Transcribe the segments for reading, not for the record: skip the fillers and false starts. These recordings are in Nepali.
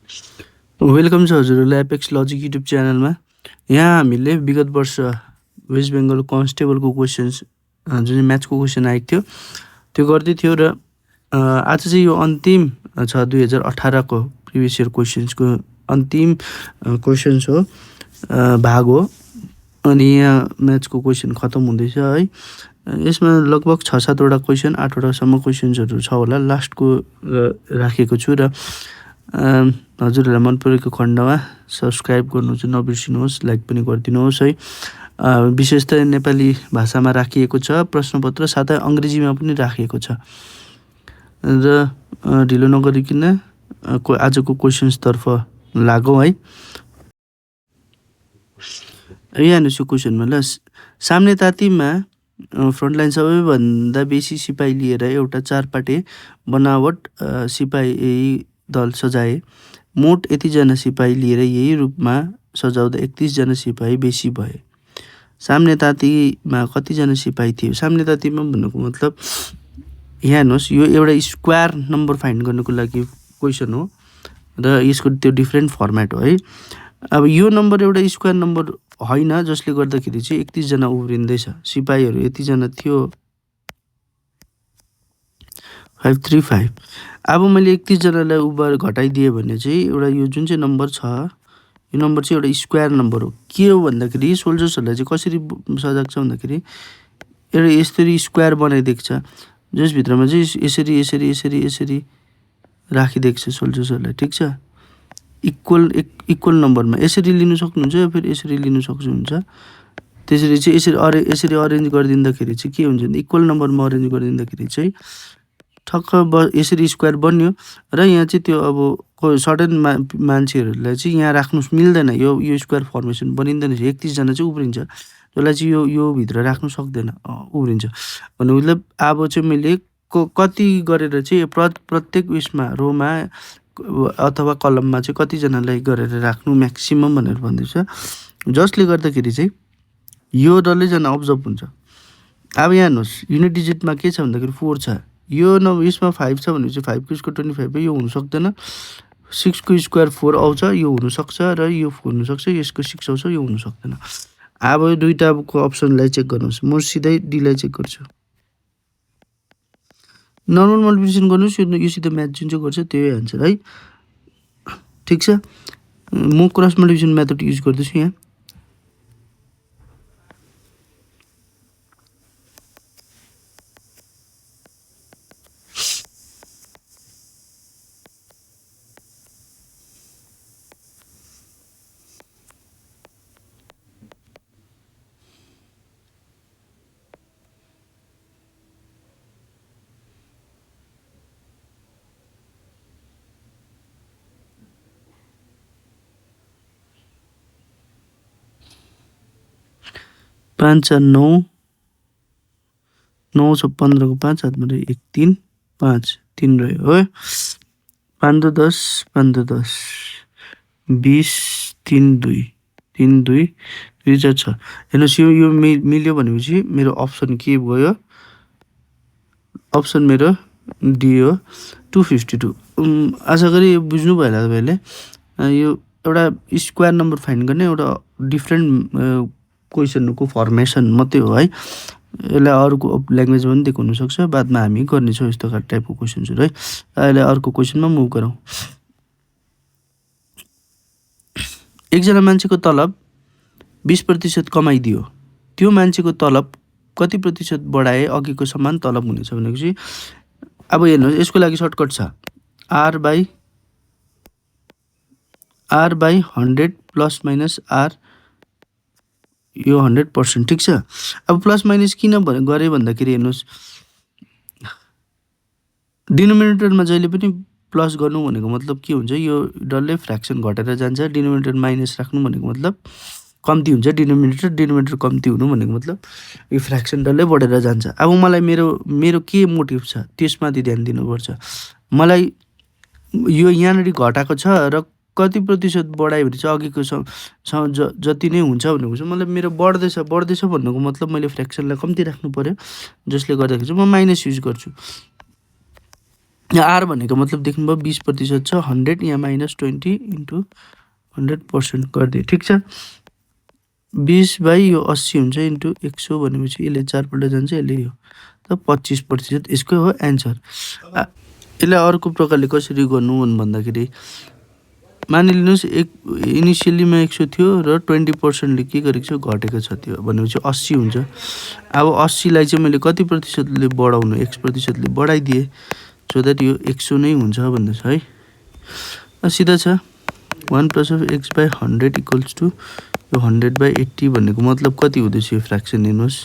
वेलकम छ हजुरहरूलाई एपेक्स लजिक युट्युब च्यानलमा। यहाँ हामीले विगत वर्ष वेस्ट बेङ्गल कन्स्टेबलको क्वेसन्स जुन चाहिँ म्याथ्सको क्वेसन आएको थियो त्यो गर्दै थियो र आज चाहिँ यो अन्तिम छ 2018को प्रिभियस इयर क्वेसन्सको अन्तिम क्वेसन्स हो, भाग हो। अनि यहाँ म्याथ्सको क्वेसन खतम हुँदैछ है। यसमा लगभग 6-7वटा क्वेसन 8वटासम्म क्वेसन्सहरू छ होला, लास्टको राखेको छु। र हजुरहरूलाई मन परेको खण्डमा सब्सक्राइब गर्नु चाहिँ नबिर्सिनुहोस्, लाइक पनि गरिदिनुहोस् है। विशेषतः नेपाली भाषामा राखिएको छ प्रश्नपत्र, साथै अङ्ग्रेजीमा पनि राखिएको छ। र ढिलो नगरिकन आजको क्वेसन्सतर्फ लागौँ है। यहाँ हेर्नुहोस् यो क्वेसनमा ल, सामने तातीमा फ्रन्टलाइन सबैभन्दा बेसी सिपाही लिएर एउटा चारपाटे बनावट सिपाही दल सजाए। मोट यतिजना सिपाही लिएर यही रूपमा सजाउँदा 31जना सिपाही बेसी भए। सामने तातीमा कतिजना सिपाही थियो? सामने तातीमा भन्नुको मतलब यहाँ हेर्नुहोस्, यो एउटा स्क्वायर नम्बर फाइन्ड गर्नुको लागि क्वेसन हो र यसको त्यो डिफ्रेन्ट फर्मेट हो है। अब यो नम्बर एउटा स्क्वायर नम्बर होइन, जसले गर्दाखेरि चाहिँ 31जना उब्रिँदैछ। सिपाहीहरू यतिजना थियो 535। अब मैले 31जनालाई उभर घटाइदिएँ भने चाहिँ एउटा यो जुन चाहिँ नम्बर छ, यो नम्बर चाहिँ एउटा स्क्वायर नम्बर हो। के हो भन्दाखेरि सोल्जर्सहरूलाई चाहिँ कसरी सजाएको छ भन्दाखेरि एउटा यसरी स्क्वायर बनाइदिएको छ, जसभित्रमा चाहिँ यसरी यसरी यसरी यसरी राखिदिएको छ सोल्जर्सहरूलाई, ठिक छ। इक्वल नम्बरमा यसरी लिनु सक्नुहुन्छ या फेरि यसरी लिनु सक्नुहुन्छ। त्यसरी चाहिँ यसरी अरेन्ज गरिदिँदाखेरि चाहिँ के हुन्छ भने इक्वल नम्बरमा अरेन्ज गरिदिँदाखेरि चाहिँ ठक्क यसरी स्क्वायर बन्यो। र यहाँ चाहिँ त्यो अब सडन मान्छेहरूलाई चाहिँ यहाँ राख्नु मिल्दैन, यो स्क्वायर फर्मेसन बनिँदैन। 31जना चाहिँ उब्रिन्छ, जसलाई चाहिँ यो भित्र राख्नु सक्दैन, उब्रिन्छ भन्नु मतलब। अब चाहिँ मैले कति गरेर चाहिँ प्रत्येक उयसमा रोमा अथवा कलममा चाहिँ कतिजनालाई गरेर राख्नु म्याक्सिमम भनेर भन्दैछ, जसले गर्दाखेरि चाहिँ यो डल्लैजना अब्जर्भ हुन्छ। अब यहाँ हेर्नुहोस्, युनिट डिजिटमा के छ भन्दाखेरि 4 छ। यो यसमा 5 छ भनेपछि 5 को स्क्वायर 25 यो हुनु सक्दैन। 6 को स्क्वायर 4 आउँछ, यो हुनसक्छ, र यो हुनसक्छ, यसको 6 आउँछ, यो हुनु सक्दैन। अब यो दुईटाको अप्सनलाई चेक गर्नुहोस्। म सिधै डीलाई चेक गर्छु। नर्मल मल्टिप्लिकेसन गर्नुहोस्, यो सिधै म्याथ जुन चाहिँ गर्छ त्यही आन्सर है, ठिक छ। म क्रस मल्टिप्लिकेसन मेथड युज गर्दैछु यहाँ। पाँच 9 9 छ 15 को 5 हातमा 1 3 5 3 रह्यो हो। 5 2 10 5 2 10 20 3 2 3 2 2 4 6। हेर्नुहोस् यो मिल्यो भनेपछि मेरो अप्सन के भयो? अप्सन मेरो डी हो, 252। आशा गरी बुझ्नु भयो होला तपाईँले। यो एउटा स्क्वायर नम्बर फाइन्ड गर्ने एउटा डिफ्रेन्ट क्वेसनको फर्मेसन मात्रै हो है। यसलाई अर्को ल्याङ्ग्वेजमा पनि दिएको हुनसक्छ, बादमा हामी गर्नेछौँ यस्तो टाइपको क्वेसन्सहरू है। अहिले अर्को क्वेसनमा मुभ गरौँ। एकजना मान्छेको तलब 20% कमाइदियो, त्यो मान्छेको तलब कति प्रतिशत बढाए अघिको समान तलब हुनेछ भनेपछि अब हेर्नुहोस्, यसको लागि सर्टकट छ R by 100 plus minus R, यो 100%, ठिक छ। अब प्लस माइनस किन गरेँ भन्दाखेरि हेर्नुहोस्, डिनोमिनेटरमा जहिले पनि प्लस गर्नु भनेको मतलब के हुन्छ, यो डल्लै फ्र्याक्सन घटेर जान्छ। डिनोमिनेटर माइनस राख्नु भनेको मतलब कम्ती हुन्छ, डिनोमिनेटर कम्ती हुनु भनेको मतलब यो फ्र्याक्सन डल्लै बढेर जान्छ। अब मलाई मेरो के मोटिभ छ त्यसमाथि ध्यान दिनुपर्छ। मलाई यो यहाँनिर घटाएको छ र कति प्रतिशत बढायो भने चाहिँ अघिको जति नै हुन्छ भनेको चाहिँ मतलब मेरो बढ्दैछ भन्नुको मतलब मैले फ्र्याक्सनलाई कम्ती राख्नु पर्यो, जसले गर्दाखेरि चाहिँ म माइनस युज गर्छु। यहाँ आर भनेको मतलब देख्नुभयो 20% छ 100 यहाँ -20 इन्टु 100% गरिदियो ठिक छ 20/यो 80 हुन्छ इन्टु 100 भनेपछि यसले 4 पल्ट जान्छ यसले यो त 25% यसको हो एन्सर यसलाई अर्को प्रकारले कसरी गर्नु भन्दाखेरि मानिलिनुहोस् इनिसियलीमा 100 थियो र 20%ले के गरेको छ घटेको छ त्यो भनेपछि 80 हुन्छ अब 80 लाई चाहिँ मैले कति प्रतिशतले बढाउनु x प्रतिशतले बढाइदिए सो द्याट यो 100 नै हुन्छ भन्दैछ है सिधा छ 1 + x/100 = यो 100/80 भनेको मतलब कति हुँदैछ यो फ्र्याक्सन हेर्नुहोस्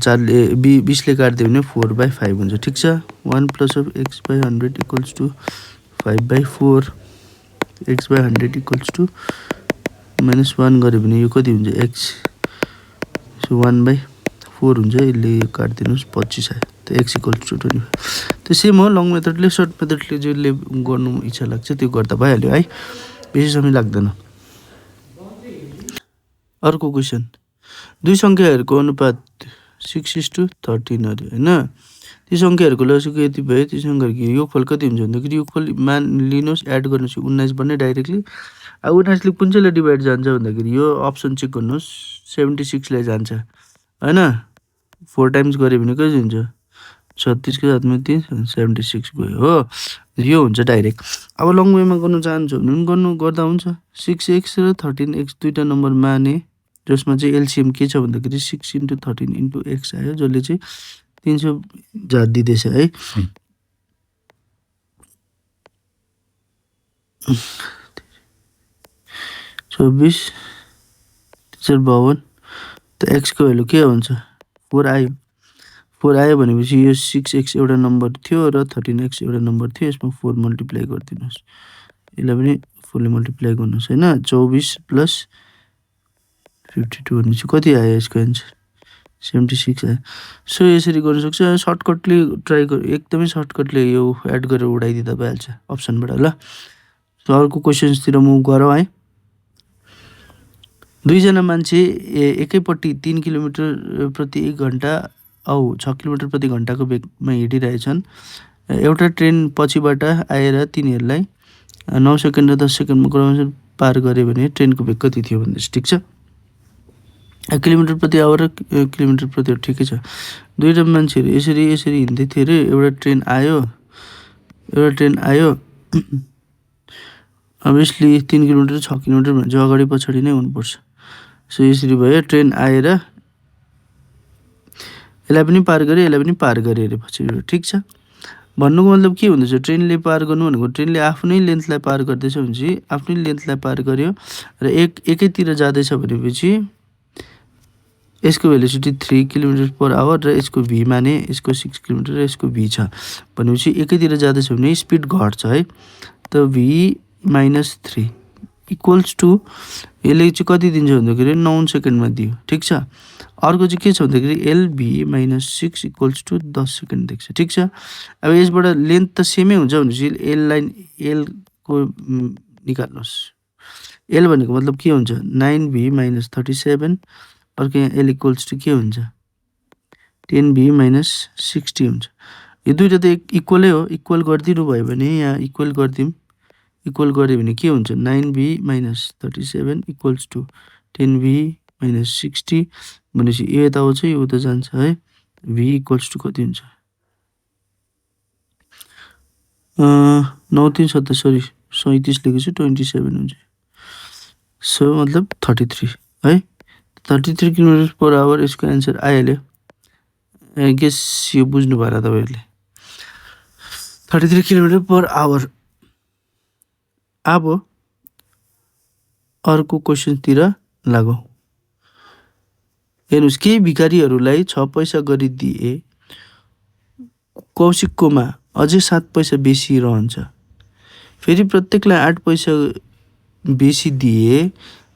4 ले 20 ले काट्दियो भने 4/5 हुन्छ ठिक छ 1 + x/100 = 5/4 x/100 = -1 गऱ्यो भने यो कति हुन्छ x सो 1/4 हुन्छ यसले काट्दिनुस् 25 आयो त x = 25 त्यो सेम हो लङ मेथडले सर्ट मेथडले जसले गर्नु इच्छा लाग्छ त्यो गर्दा भइहाल्यो है बेसी समय लाग्दैन अर्को क्वेसन दुई सङ्ख्याहरूको अनुपात 6:13 अरे हैन ती सङ्ख्याहरूको लसागु यति भयो ती सङ्ख्याहरूको योगफल कति हुन्छ भन्दाखेरि योगफल मान लिनुहोस् एड गर्नुहोस् 19 बन्ने डाइरेक्टली अब 19 ले कुन चाहिँले डिभाइड जान्छ भन्दाखेरि यो अप्सन चेक गर्नुहोस् 76 ले जान्छ हैन 4 टाइम्स गरे भने कति हुन्छ 36 को साथमा 3 76 गयो हो यो हुन्छ डाइरेक्ट अब लङ वेमा गर्न चाहन्छु भने गर्दा हुन्छ 6x र 13x दुईटा नम्बर माने जसमा चाहिँ एलसीएम के छ भन्दाखेरि 6 * 13 * x आयो जसले चाहिँ 300 झार्दिदैछ है 24 52 त x को भ्यालु के हुन्छ 4 आयो 4 आयो भनेपछि यो 6x एउटा नम्बर थियो र 13x एउटा नम्बर थियो यसमा 4 मल्टिप्लाई गरिदिनुस् यसलाई पनि 4 ले मल्टिप्लाई गर्नुस् हैन 24 + 52 भनेपछि कति आयो यसको आन्सर 76 आयो सो यसरी गर्न सक्छ सर्टकटले ट्राई गर एकदमै सर्टकटले यो एड गरेर उडाइदिँदा भइहाल्छ अप्सनबाट ल सो अर्को क्वेशन्सतिर मुभ गरौँ है दुईजना मान्छे एकैपट्टि 3 किलोमिटर प्रति 1 घण्टा औ 6 किलोमिटर प्रति घण्टाको वेगमा हिँडिरहेछन् एउटा ट्रेन पछिबाट आएर तिनीहरूलाई 9 सेकेन्ड र 10 सेकेन्डमा क्रमशः पार गरे भने ट्रेनको वेग कति थियो भन्दैछ ठिक छ किलोमिटर प्रति आवर र किलोमिटर प्रति आवर ठिकै छ दुईटा मान्छेहरू यसरी हिँड्दै थिए रे एउटा ट्रेन आयो अभियसली 3 किलोमिटर 6 किलोमिटर भने चाहिँ अगाडि पछाडि नै हुनुपर्छ सो यसरी भयो ट्रेन आएर यसलाई पनि पार गरे यसलाई पनि पार गरे अरे पछि ठिक छ भन्नुको मतलब के हुँदैछ ट्रेनले पार गर्नु भनेको ट्रेनले आफ्नै लेन्थलाई पार गर्दैछ भने चाहिँ आफ्नै लेन्थलाई पार गर्यो र एकैतिर जाँदैछ भनेपछि यसको भेलोसिटी 3 किलोमिटर/आवर र यसको v माने यसको 6 किलोमिटर र यसको v छ भनेपछि एकैतिर जाँदैछ भने स्पिड घट्छ है त v - 3 इक्वल्स टु यसले चाहिँ कति दिन्छ भन्दाखेरि 9 सेकेन्डमा दियो ठिक छ अर्को चाहिँ के छ भन्दाखेरि lv - 6 इक्वल्स टु 10 सेकेन्ड देख्छ ठिक छ अब यसबाट लेन्थ त सेमै हुन्छ भनेपछि l को निकाल्नुहोस् l भनेको मतलब के हुन्छ 9v - 37 अर्को यहाँ l इक्वल्स टु के हुन्छ 10v - 60 हुन्छ यो दुईटा त इक्वलै हो इक्वल गरिदिनु भयो भने यहाँ इक्वल गरिदिउँ इक्वल गऱ्यो भने के हुन्छ 9v - 37 इक्वल्स टु 10v - 60 भनेपछि यो यता आउँछ यो उता जान्छ है v इक्वल्स टु कति हुन्छ 37 लेखेको छु 27 हुन्छ सो मतलब 33 है 33 किलोमिटर/आवर यसको एन्सर आइहाल्यो आई गेस यो बुझ्नु भयो तपाईहरुले 33 किलोमिटर/आवर अब अर्को क्वेशनतिर लागौँ हेर्नुस् केही भिखारीहरूलाई 6 पैसा गरी दिए कौशिककोमा अझै 7 पैसा बेसी रहन्छ फेरि प्रत्येकलाई 8 पैसा बेसी दिए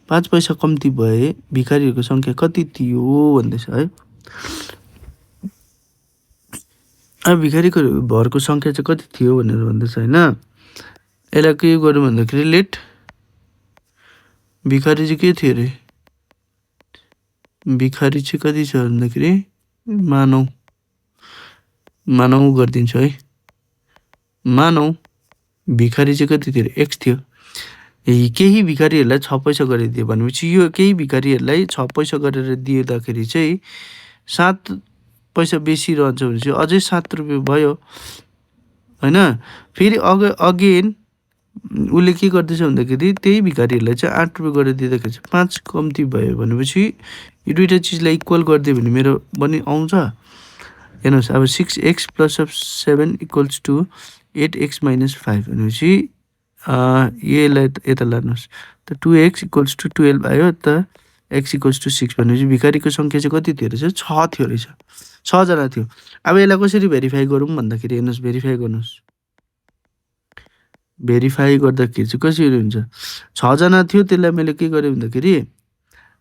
5 पैसा कम्ती भए भिखारीहरूको संख्या कति थियो भन्दैछ है अब भिखारीको भरको संख्या चाहिँ कति थियो भनेर भन्दैछ हैन यसलाई के गर्नु भन्दाखेरि लेट भिखारी चाहिँ के थियो रे भिखारी चाहिँ कति छ भन्दाखेरि मानौ गरिदिन्छु है मानौ भिखारी चाहिँ कति थियो x थियो। केही भिखारीहरूलाई 6 पैसा गरेर दियो भनेपछि यो केही भिखारीहरूलाई 6 पैसा गरेर दिँदाखेरि चाहिँ 7 पैसा बेसी रहन्छ भने चाहिँ अझै 7 रुपियाँ भयो होइन। फेरि अगेन उसले के गर्दैछ भन्दाखेरि त्यही भिखारीहरूलाई चाहिँ 8 रुपियाँ गरेर दिँदाखेरि चाहिँ 5 कम्ती भयो भनेपछि यो दुइटा चिजलाई इक्वल गरिदियो भने मेरो पनि आउँछ। हेर्नुहोस् अब 6x + 7 = 8x - 5 भनेपछि यसलाई यता लानुहोस् त 2x = 12 आयो त x = 6 भनेपछि भिखारीको सङ्ख्या चाहिँ कति थियो रहेछ 6 थियो रहेछ 6 जना थियो। अब यसलाई कसरी भेरिफाई गरौँ भन्दाखेरि हेर्नुहोस् भेरिफाई गर्नुहोस्। भेरिफाई गर्दाखेरि चाहिँ कसरी हुन्छ 6 जना थियो त्यसलाई मैले के गरेँ भन्दाखेरि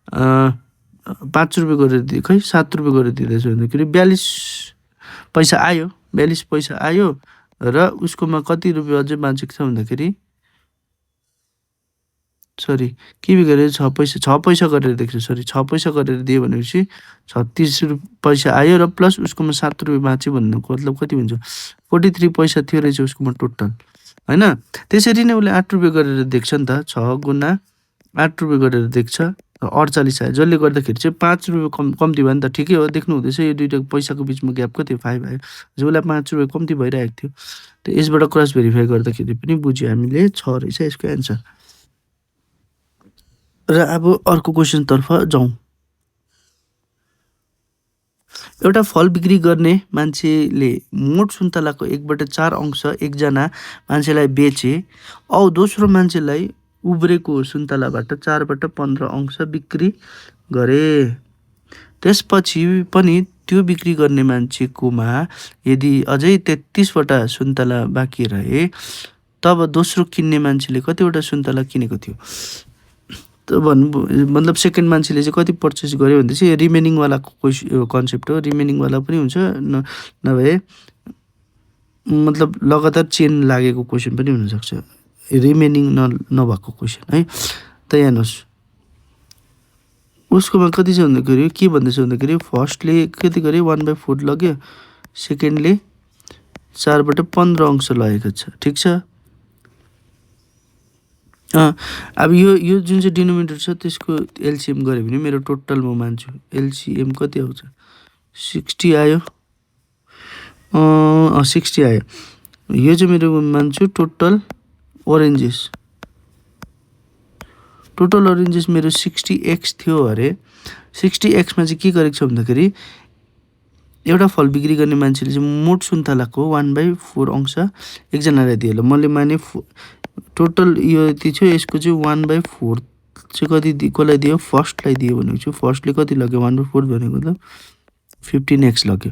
5 रुपियाँ गरेर दिएँ खै 7 रुपियाँ गरेर दिँदैछु भन्दाखेरि 42 पैसा आयो 42 पैसा आयो र उसकोमा कति रुपियाँ अझै बाँचेको छ भन्दाखेरि सरी के बिगारे 6 पैसा गरेर दिएको छु सरी 6 पैसा गरेर दियो भनेपछि 36 पैसा आयो र प्लस उसकोमा 7 रुपियाँ बाँच्यो भन्नुको मतलब कति हुन्छ 43 पैसा थियो रहेछ उसकोमा टोटल होइन। त्यसरी नै उसले 8 रुपियाँ गरेर देख्छ नि त 6 गुणा 8 रुपियाँ गरेर देख्छ 48 आयो जसले गर्दाखेरि चाहिँ 5 रुपियाँ कम्ती भयो नि त। ठिकै हो देख्नु हुँदैछ यो दुइटा पैसाको बिचमा ग्याप कति 5 आयो उसलाई 5 रुपियाँ कम्ती भइरहेको थियो। त यसबाट क्रस भेरिफाई गर्दाखेरि पनि बुझ्यो हामीले 6 रहेछ यसको एन्सर। र अब अर्को क्वेसनतर्फ जाउँ। एउटा फल बिक्री गर्ने मान्छेले मोट सुन्तलाको 1/4 अंश एकजना मान्छेलाई बेचे औ दोस्रो मान्छेलाई उब्रेको सुन्तलाबाट 4/15 अंश बिक्री गरे। त्यसपछि पनि त्यो बिक्री गर्ने मान्छेकोमा यदि अझै 33वटा सुन्तला बाँकी रहे तब दोस्रो किन्ने मान्छेले कतिवटा सुन्तला किनेको थियो त मतलब सेकेन्ड मान्छेले चाहिँ कति पर्चेस गर्यो भन्दा चाहिँ रिमेनिङवालाको कन्सेप्ट हो। रिमेनिङवाला पनि हुन्छ नभए मतलब लगातार चेन लागेको क्वेसन पनि हुनसक्छ रिमेनिङ नभएको क्वेसन है। त हेर्नुहोस् उसकोमा कति छ भन्दाखेरि के भन्दैछ भन्दाखेरि फर्स्टले कति गरे 1/4 लग्यो सेकेन्डले 4/15 अंश लगेको छ ठिक छ। अब यो जुन चाहिँ डिनोमिनेटर छ त्यसको एलसिएम गऱ्यो भने मेरो टोटल म मान्छु एलसिएम कति आउँछ 60 आयो 60 आयो। यो चाहिँ मेरो मान्छु टोटल ओरेन्जेस मेरो 60x थियो अरे 60x मा चाहिँ के गरेको छ भन्दाखेरि एउटा फल बिक्री गर्ने मान्छेले चाहिँ मोट सुन्तलाको 1/4 अंश एकजनालाई दियो। मैले माने टोटल यो यति थियो यसको चाहिँ 1/4 चाहिँ कति कसलाई दियो फर्स्टलाई दियो भनेको छु। फर्स्टले कति लग्यो 1/4 भनेको त 15x लग्यो।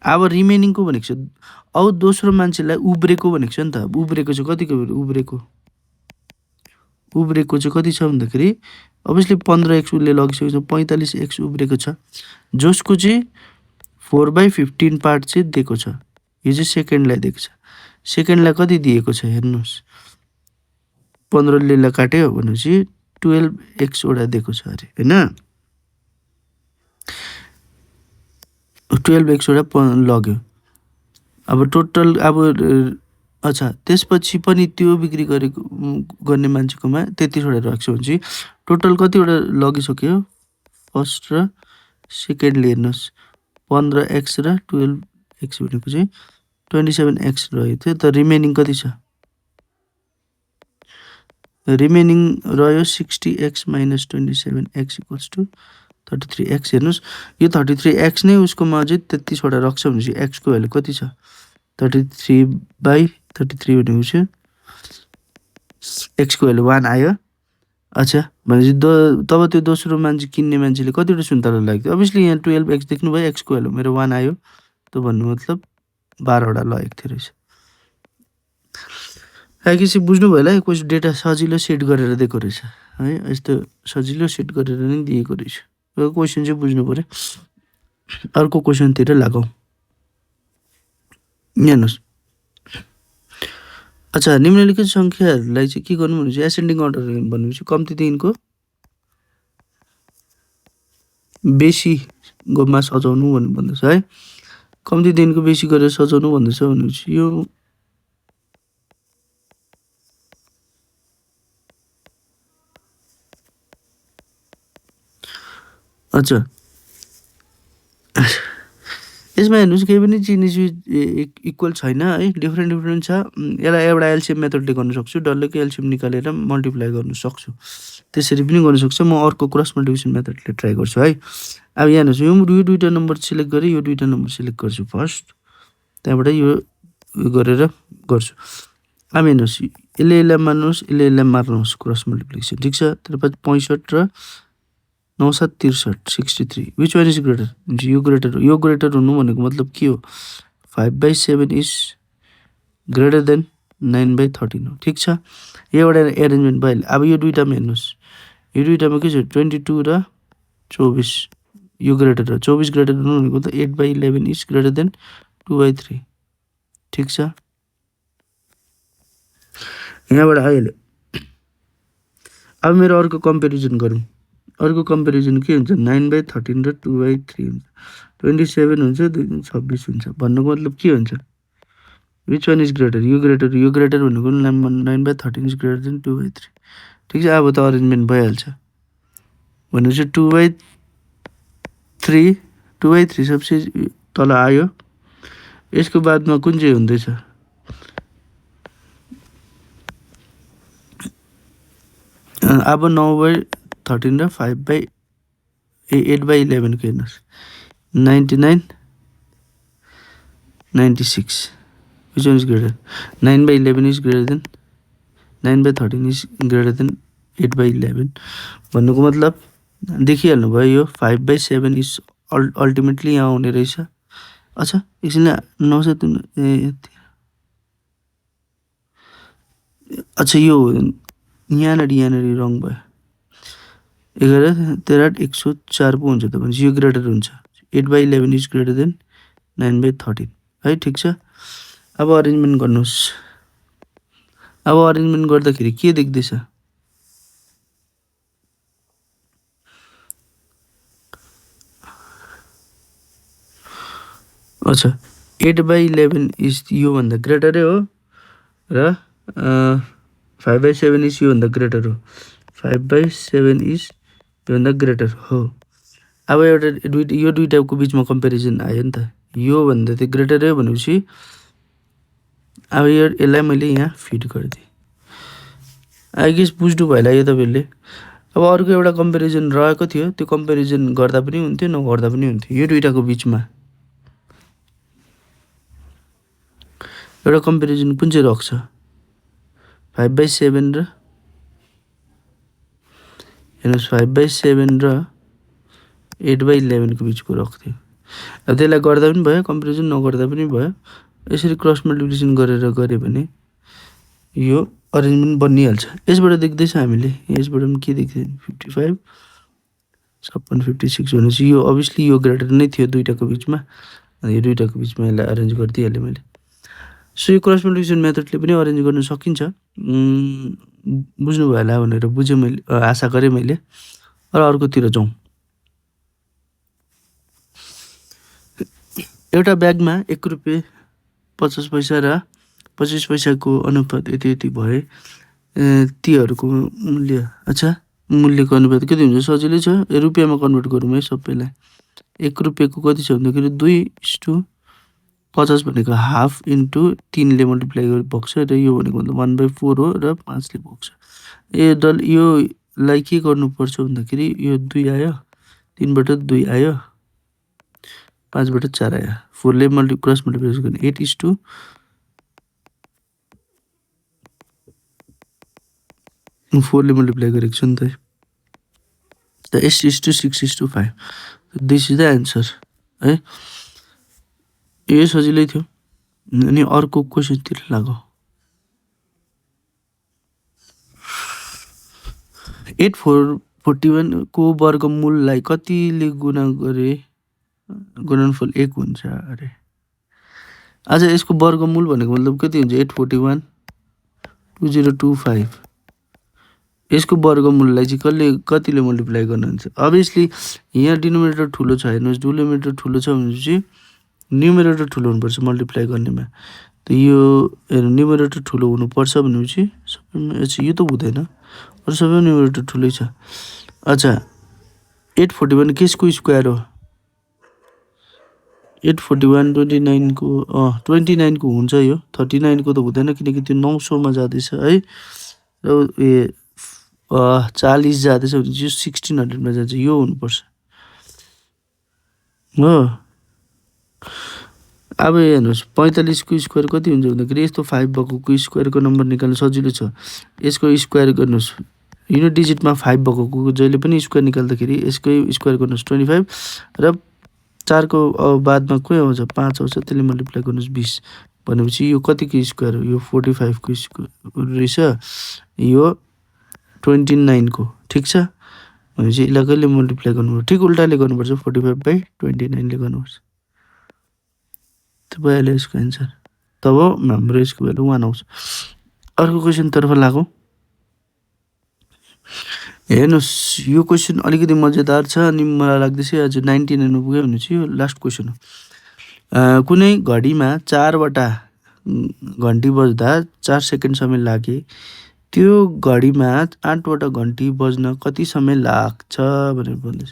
अब रिमेनिङको भनेको छ औ दोस्रो मान्छेलाई उब्रेको भनेको छ नि त। उब्रेको चाहिँ कतिको उब्रेको चाहिँ कति छ भन्दाखेरि अभियसली 15x उसले लगिसकेको छ 45x उब्रेको छ जसको चाहिँ 4/15 पार्ट चाहिँ दिएको छ। यो चाहिँ सेकेन्डलाई दिएको छ सेकेन्डलाई कति दिएको छ हेर्नुहोस् 15 ले काट्यो भनेपछि 12x वटा दिएको छ अरे हैन 12x वटा लग्यो। अब टोटल अब अच्छा त्यसपछि पनि त्यो बिक्री गर्ने मान्छेकोमा 33 वटा राख्छ भने टोटल कतिवटा लगिसक्यो फर्स्ट र सेकेन्डले हेर्नुहोस् 15x र 12x भनेको चाहिँ 27x रह्यो थियो। त रिमेनिङ कति छ रिमेनिङ रह्यो 60x - 27x = 33x। हेर्नुहोस् यो 33x नै उसकोमा अझै 33 वटा राख्छ भनेपछि x को भ्यालु कति छ 33/33 भनेको चाहिँ x को भ्यालु 1 आयो। अच्छा भनेपछि तब त्यो दोस्रो मान्छे किन्ने मान्छेले कतिवटा सुन्तला लाग्यो अभियसली यहाँ 12x देख्नु भयो x को भ्यालु मेरो 1 आयो त भन्नु मतलब 12 वटा लगेको थियो रहेछ। आएपछि बुझ्नु भयो होला कोही डेटा सजिलो सेट गरेर दिएको रहेछ है यस्तो सजिलो सेट गरेर नै दिएको रहेछ। यो क्वेसन चाहिँ बुझ्नु पर्यो। अर्को क्वेसनतिर लागौँ। हेर्नुहोस् अच्छा निम्नलिखित सङ्ख्याहरूलाई चाहिँ के गर्नु भनेपछि एसेन्डिङ अर्डर भनेपछि कम्तीदेखिको बेसी गोमा सजाउनु भन्नु भन्दैछ है। कम्तीदेखिको बेसी गरेर सजाउनु भन्दैछ भनेपछि यो अच्छा यसमा हेर्नुहोस् केही पनि चिज इक्वल छैन है, डिफ्रेन्ट छ। यसलाई एउटा एलसिएम मेथडले गर्न सक्छु, डल्लैको एलसिएम निकालेर मल्टिप्लाई गर्नु सक्छु, त्यसरी पनि गर्न सक्छु। म अर्को क्रस मल्टिप्लिकेसन मेथडले ट्राई गर्छु है। अब यहाँ हेर्नुहोस् यो दुईवटा नम्बर सिलेक्ट गरेँ, यो दुईवटा नम्बर सिलेक्ट गर्छु फर्स्ट, त्यहाँबाट यो गरेर गर्छु। अब हेर्नुहोस् यसलाई मार्नुहोस्, यसलाई मार्नुहोस् क्रस मल्टिप्लिकेसन, ठिक छ। त्यसपछि 65 र 9 7 63 63 विच वान इज ग्रेटर? यो ग्रेटर, यो ग्रेटर हुनु भनेको मतलब के हो? 5/7 इज ग्रेटर देन 9/13 हो, ठिक छ। यो एउटा एरेन्जमेन्ट भयो। अब यो दुईटामा हेर्नुहोस्, यो दुईटामा के छ? 22 र 24, यो ग्रेटर हो। 24 ग्रेटर हुनु भनेको त 8/11 इज ग्रेटर देन 2/3, ठिक छ। यहाँबाट आइहाल्यो। अब मेरो अर्को कम्पेरिजन गरौँ। अर्को कम्पेरिजन के हुन्छ? 9/13 र 2/3 हुन्छ, 27 हुन्छ, 26 हुन्छ। भन्नुको मतलब के हुन्छ? Which one is greater? यो ग्रेटर, यो ग्रेटर भनेको 9/13 इज ग्रेटर देन 2/3, ठिक छ। अब त अरेन्जमेन्ट भइहाल्छ। भनेपछि 2/3 सबसे तल आयो। यसको बादमा कुन चाहिँ हुँदैछ? अब 9/13 र 8/11 को हेर्नुहोस्, 99 96 which one is greater? 9/11 is greater than 9/13 is greater than 8/11। भन्नुको मतलब देखिहाल्नु भयो, यो 5/7 इज अल्टिमेटली यहाँ आउने रहेछ। अच्छा एकछिन 9 7 अच्छा यो यहाँनिर रङ भयो। 11 13 104 पो हुन्छ त, भनेपछि यो ग्रेटर हुन्छ। 8/11 इज ग्रेटर देन 9/13 है, ठिक छ। अब अरेन्जमेन्ट गर्नुहोस्। अब अरेन्जमेन्ट गर्दाखेरि के देख्दैछ? अच्छा 8/11 इज योभन्दा ग्रेटरै हो र 5/7 इज योभन्दा ग्रेटर हो। 5/7 इज योभन्दा ग्रेटर हो। अब एउटा यो दुईटाको बिचमा कम्पेरिजन आयो नि त, योभन्दा त ग्रेटरै हो भनेपछि अब यसलाई मैले यहाँ फिट गरिदिएँ। आई गेस बुझ्नु भयो होला यो तपाईँहरूले। अब अर्को एउटा कम्पेरिजन रहेको थियो, त्यो कम्पेरिजन गर्दा पनि हुन्थ्यो, नगर्दा पनि हुन्थ्यो। यो दुईटाको बिचमा एउटा कम्पेरिजन कुन चाहिँ राख्छ? 5/7 र हेर्नुहोस् 5/7 र 8/11 को बिचको राख्थ्यो। अब त्यसलाई गर्दा पनि भयो, कम्पेरिजन नगर्दा पनि भयो। यसरी क्रस मल्टिप्लिकेसन गरेर गऱ्यो भने यो अरेन्जमेन्ट बनिहाल्छ। यसबाट देख्दैछ हामीले, यसबाट पनि के देख्छ? 55 56 56 भनेपछि यो अभियसली यो ग्रेटर नै थियो दुईटाको बिचमा। यो दुईटाको बिचमा यसलाई अरेन्ज गरिदिइहालेँ मैले। सो यो क्रस मल्टिप्लिकेसन मेथडले पनि अरेन्ज गर्न सकिन्छ। बुझ्नु भयो होला भनेर बुझेँ मैले, आशा गरेँ मैले। र अर्कोतिर जाउँ। एउटा ब्यागमा 1 रुपियाँ 50 पैसा र 25 पैसाको अनुपात यति भए तीहरूको मूल्य, अच्छा मूल्यको अनुपात कति हुन्छ? सजिलै छ, रुपियाँमा कन्भर्ट गरौँ है सबैलाई। 1 रुपियाँको कति छ भन्दाखेरि 2:50 भनेको हाफ इन्टु 3ले मल्टिप्लाई गरे बग्छ र यो भनेको मतलब 1/4 हो र 5ले बग्छ। योलाई के गर्नुपर्छ भन्दाखेरि यो 2 आयो, 3बाट 2 आयो, 5बाट 4 आयो, 4ले क्रस मल्टिप्लिकेसन गर्ने 8:4 ले मल्टिप्लाई गरेको छु नि त। 8:6:5 दिस इज द एन्सर है। यो सजिलै थियो। अनि अर्को क्वेसनतिर लागौ। 841 को वर्गमूललाई कतिले गुणा गरे गुणनफल 1 हुन्छ अरे। आज यसको वर्गमूल भनेको मतलब कति हुन्छ? 841 2025। यसको वर्गमूललाई चाहिँ कतिले मल्टिप्लाई गर्नुहुन्छ? अभियसली यहाँ डिनोमिनेटर ठुलो छ, हेर्नुहोस् डिनोमिनेटर ठुलो छ भनेपछि न्युमेरेटर ठुलो हुनुपर्छ मल्टिप्लाई गर्नेमा। त यो न्युमेरेटर ठुलो हुनुपर्छ भनेपछि सबैमा, अच्छा यो त हुँदैन, अरू सबै न्युमेरेटर ठुलै छ। अच्छा 841 केसको स्क्वायर हो? 841 29 को 29 को हुन्छ यो, 39 को त हुँदैन किनकि त्यो 900 मा जाँदैछ है। र 40 जाँदैछ भने चाहिँ 1600 मा जान्छ, यो हुनुपर्छ हो। अब हेर्नुहोस् 45 को स्क्वायर कति हुन्छ भन्दाखेरि यस्तो 5 भएको स्क्वायरको नम्बर निकाल्नु सजिलो छ। यसको स्क्वायर गर्नुहोस्, युनिट डिजिटमा 5 भएको जहिले पनि स्क्वायर निकाल्दाखेरि यसकै स्क्वायर गर्नुहोस् 25 र 4 को बादमा के आउँछ 5 आउँछ, त्यसले मल्टिप्लाई गर्नुहोस् 20 भनेपछि यो कतिको स्क्वायर हो? यो 45 को स्क्वायर रहेछ, यो 29 को, ठिक छ। भनेपछि यसलाई कहिले मल्टिप्लाई गर्नुपर्छ? ठिक उल्टाले गर्नुपर्छ, 45/29 ले गर्नुपर्छ, त्यो भइहाल्यो यसको एन्सर। तब हाम्रो यसको भ्यालु 1 आउँछ। अर्को क्वेसनतर्फ लागौँ। हेर्नुहोस् यो क्वेसन अलिकति मजेदार छ अनि मलाई लाग्दैछ आज 99 मा पुग्यो भने चाहिँ यो लास्ट क्वेसन हो। कुनै घडीमा 4 वटा घन्टी बज्दा 4 सेकेन्ड समय लागे, त्यो घडीमा 8 वटा घन्टी बज्न कति समय लाग्छ भनेर भन्दैछ।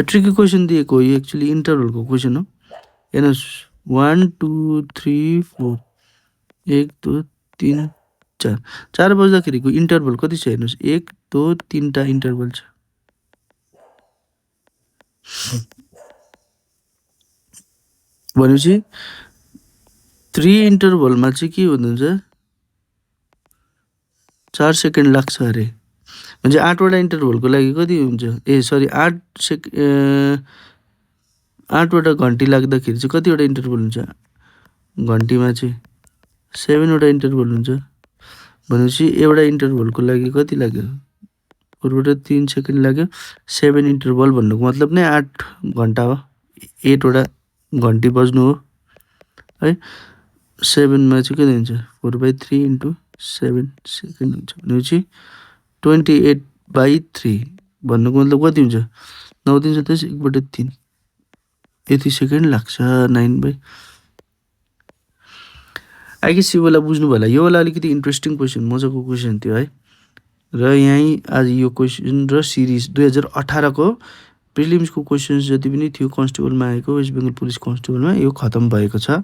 ट्रिकी क्वेसन दिएको हो यो, एक्चुअली इन्टरभलको क्वेसन हो। हेर्नुहोस् 1 2 3 4 1 2 3 4 4 बज्दाखेरिको इन्टरभल कति छ हेर्नुहोस्, 1 2 3टा इन्टरभल छ। भनेपछि 3 इन्टरभलमा चाहिँ के हुनुहुन्छ, 4 सेकेन्ड लाग्छ अरे। म्हणजे 8 वटा इन्टरभलको लागि कति हुन्छ, 8 वटा घन्टी लाग्दाखेरि चाहिँ कतिवटा इन्टरभल हुन्छ घन्टीमा चाहिँ 7 वटा इन्टरभल हुन्छ। भनेपछि एउटा इन्टरभलको लागि कति लाग्यो, 3 सेकेन्ड लाग्यो। 7 इन्टरभल भन्नुको मतलब नै 8 घन्टा हो, 8 वटा घन्टी बज्नु हो है। 7 मा चाहिँ के हुन्छ 4/3 × 7 सेकेन्ड हुन्छ भनेपछि 28/3 भन्नुको मतलब कति हुन्छ, 9 3 27 1/3 यति सेकेन्ड लाग्छ। 9 आई गेस यो वाला बुझ्नु होला। यो वाला अलिकति इन्ट्रेस्टिङ क्वेसन, मजाको क्वेसन थियो है। र यहीँ आज यो क्वेसन र सिरिज 2018 को प्रिलिम्सको क्वेसन्स जति पनि थियो कन्स्टेबलमा आएको, वेस्ट बेङ्गल पुलिस कन्स्टेबलमा, यो खतम भएको छ।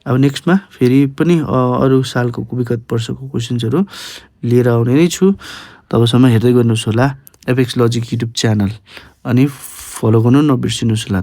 अब नेक्स्टमा फेरि पनि अरू सालको विगत वर्षको क्वेसन्सहरू लिएर आउने नै छु। तबसम्म हेर्दै गर्नुहोस् होला एपेक्स लजिक युट्युब च्यानल अनि फलो गर्नु नबिर्सिनुहोस् होला।